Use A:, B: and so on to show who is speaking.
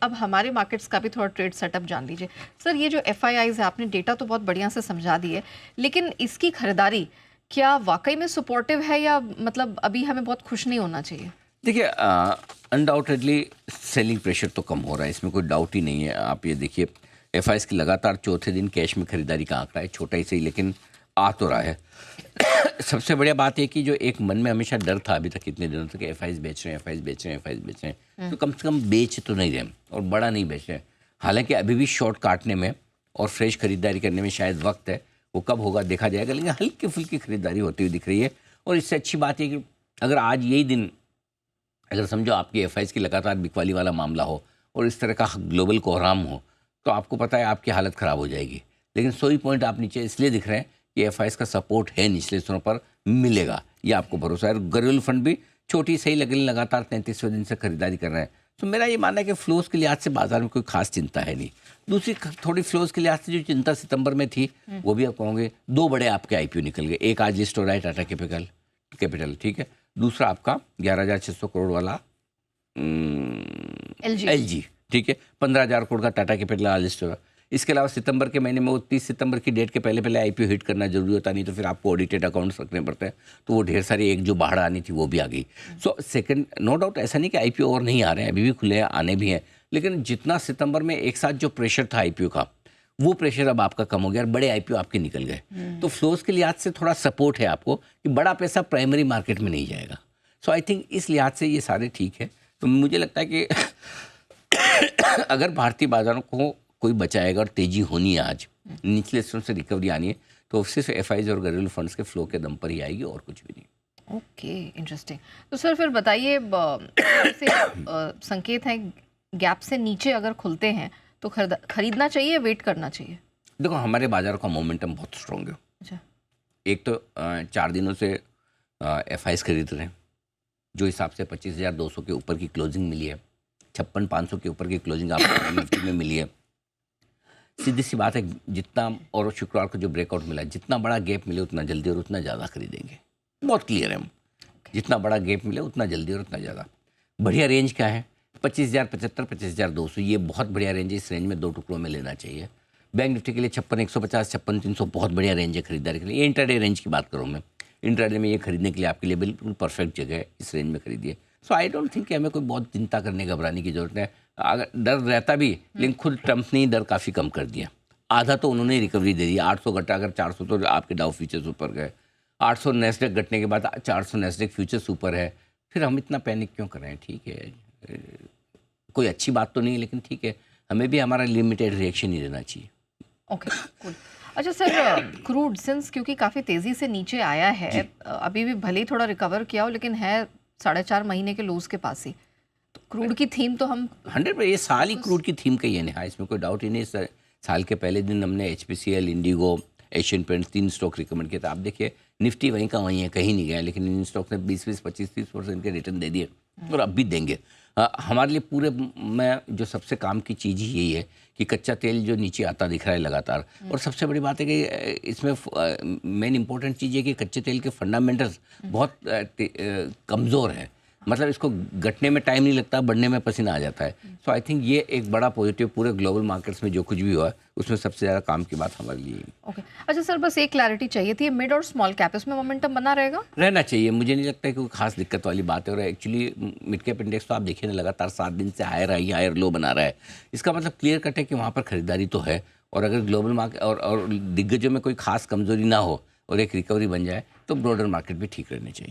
A: अब हमारे मार्केट्स का भी थोड़ा ट्रेड सेटअप जान लीजिए सर। ये जो FIIs है, आपने डेटा तो बहुत बढ़िया से समझा दी है, लेकिन इसकी खरीदारी क्या वाकई में सपोर्टिव है या मतलब अभी हमें बहुत खुश नहीं होना चाहिए?
B: देखिए, अनडाउटेडली सेलिंग प्रेशर तो कम हो रहा है, इसमें कोई डाउट ही नहीं है। आप ये देखिए, FIs की लगातार चौथे दिन कैश में खरीदारी का आंकड़ा है, छोटा ही सही लेकिन आ तो रहा है। सबसे बढ़िया बात है कि जो एक मन में हमेशा डर था अभी तक इतने दिनों तक, FIs बेच रहे हैं, FIs बेच रहे हैं, FIs बेच रहे हैं, तो कम से कम बेच तो नहीं रहे और बड़ा नहीं बेच रहे हैं। हालांकि अभी भी शॉर्ट काटने में और फ्रेश खरीदारी करने में शायद वक्त है, वो कब होगा देखा जाएगा, लेकिन हल्की फुल्की खरीदारी होती हुई दिख रही है। और इससे अच्छी बात है कि अगर आज यही दिन, अगर समझो आपकी FIs की लगातार बिकवाली वाला मामला हो और इस तरह का ग्लोबल कोहराम हो, तो आपको पता है आपकी हालत ख़राब हो जाएगी। लेकिन 100 पॉइंट आप नीचे इसलिए दिख रहे हैं कि FIs का सपोर्ट है, निचले स्तरों पर मिलेगा, ये आपको भरोसा है। घरेलू फंड भी छोटी सही लगने लगातार 33वें दिन से खरीदारी कर रहे हैं। तो मेरा ये मानना है कि फ्लोज के लिहाज से बाजार में कोई खास चिंता है नहीं। दूसरी थोड़ी फ्लोज के लिहाज से जो चिंता सितंबर में थी, वो भी आप कहोगे, 2 बड़े आपके IPO निकल गए। एक आज लिस्ट हो रहा है टाटा कैपिटल, ठीक है। दूसरा आपका 11,600 करोड़ वाला LG, ठीक है। 15,000 करोड़ का टाटा कैपिटल लिस्ट होगा। इसके अलावा सितंबर के महीने में वो 30 सितंबर की डेट के पहले IPO हिट करना जरूरी होता, नहीं तो फिर आपको ऑडिटेड अकाउंट्स रखने पड़ते हैं। तो वो ढेर सारी एक जो बाढ़ आनी थी वो भी आ गई। सो सेकंड, नो डाउट ऐसा नहीं कि IPO और नहीं आ रहे हैं, अभी भी खुले हैं, आने भी हैं, लेकिन जितना सितंबर में एक साथ जो प्रेशर था IPO का, वो प्रेशर अब आपका कम हो गया और बड़े IPO आपके निकल गए। तो फ्लोज के लिहाज से थोड़ा सपोर्ट है आपको कि बड़ा पैसा प्राइमरी मार्केट में नहीं जाएगा। सो आई थिंक इस लिहाज से ये सारे ठीक है। तो मुझे लगता है कि अगर भारतीय बाजारों को कोई बचाएगा और तेजी होनी है, आज निचले स्तरों से रिकवरी आनी है, तो सिर्फ FIs और घरेलू फंड्स के फ्लो के दम पर ही आएगी और कुछ भी नहीं।
A: Okay, interesting. तो सर फिर बताइए, संकेत है गैप से नीचे अगर खुलते हैं तो खरीदना चाहिए, वेट करना चाहिए?
B: देखो, हमारे बाजार का मोमेंटम बहुत स्ट्रॉन्ग है।
A: अच्छा।
B: एक तो 4 दिनों से FIs खरीद रहे हैं, जो हिसाब से 25,200 के ऊपर की क्लोजिंग मिली है, 56,500 के ऊपर की क्लोजिंग आपको निफ्टी में मिली है। सीधी सी बात है, जितना और शुक्रवार को जो ब्रेकआउट मिला, जितना बड़ा गैप मिले उतना जल्दी और उतना ज़्यादा खरीदेंगे। बहुत क्लियर है हम, जितना बड़ा गैप मिले उतना जल्दी और उतना ज़्यादा। बढ़िया रेंज क्या है? 25,075, 25,200, ये बहुत बढ़िया रेंज है। इस रेंज में 2 टुकड़ों में लेना चाहिए। बैंक निफ्टी के लिए 56,150, 56,300 बहुत बढ़िया रेंज है खरीदारी के लिए। ये इंट्राडे रेंज की बात करूँ मैं, इंट्राडे में ये खरीदने के लिए आपके लिए बिल्कुल परफेक्ट जगह है, इस रेंज में खरीदिए। सो आई डोंट थिंक कि हमें कोई बहुत चिंता करने घबराने की जरूरत है। अगर डर रहता भी, लेकिन खुद ट्रंप ने डर काफ़ी कम कर दिया। आधा तो उन्होंने रिकवरी दे दी। 800 घटा, अगर 400 तो आपके डाउ फ्यूचर्स ऊपर गए। 800 नेस्डेक घटने के बाद 400 नेस्डेक फ्यूचर्स ऊपर है। फिर हम इतना पैनिक क्यों कर रहे हैं? ठीक है, कोई अच्छी बात तो नहीं है, लेकिन ठीक है, हमें भी हमारा लिमिटेड रिएक्शन ही देना चाहिए।
A: Okay, cool. अच्छा सर, क्रूड सिंस क्योंकि काफ़ी तेज़ी से नीचे आया है, अभी भी भले ही थोड़ा रिकवर किया हो, लेकिन है 4.5 महीने के लोज के पास ही, तो क्रूड की थीम तो हम
B: 100%, ये साल ही क्रूड की थीम का ही है, इसमें कोई डाउट ही नहीं। साल के पहले दिन हमने HPCL, Indigo, Asian paints 3 stock recommend किया था। आप देखिए, निफ्टी वहीं का वहीं है, कहीं नहीं गया, लेकिन इन स्टॉक ने 20-20, 25-30% के रिटर्न दे दिए और अब भी देंगे। हमारे लिए पूरे में जो सबसे काम की चीज़ ही यही है कि कच्चा तेल जो नीचे आता दिख रहा है लगातार, और सबसे बड़ी बात है कि इसमें मेन इंपॉर्टेंट चीज़ है कि कच्चे तेल के फंडामेंटल्स बहुत कमज़ोर है। मतलब इसको घटने में टाइम नहीं लगता, बढ़ने में पसीना आ जाता है। सो आई थिंक ये एक बड़ा पॉजिटिव पूरे ग्लोबल मार्केट्स में जो कुछ भी हुआ है उसमें सबसे ज़्यादा काम की बात हमारे लिए।
A: ओके। अच्छा सर, बस एक क्लैरिटी चाहिए थी, मिड और स्मॉल कैप, इसमें मोमेंटम बना रहेगा?
B: रहना चाहिए, मुझे नहीं लगता है कि कोई खास दिक्कत वाली बात है। और एक्चुअली मिड कैप इंडेक्स तो आप देखिए ना, लगातार 7 दिन से हायर लो बना रहा है। इसका मतलब क्लियर कट है कि वहाँ पर खरीदारी तो है, और अगर ग्लोबल मार्केट और दिग्गजों में कोई खास कमजोरी ना हो और एक रिकवरी बन जाए, तो ब्रॉडर मार्केट भी ठीक रहने चाहिए।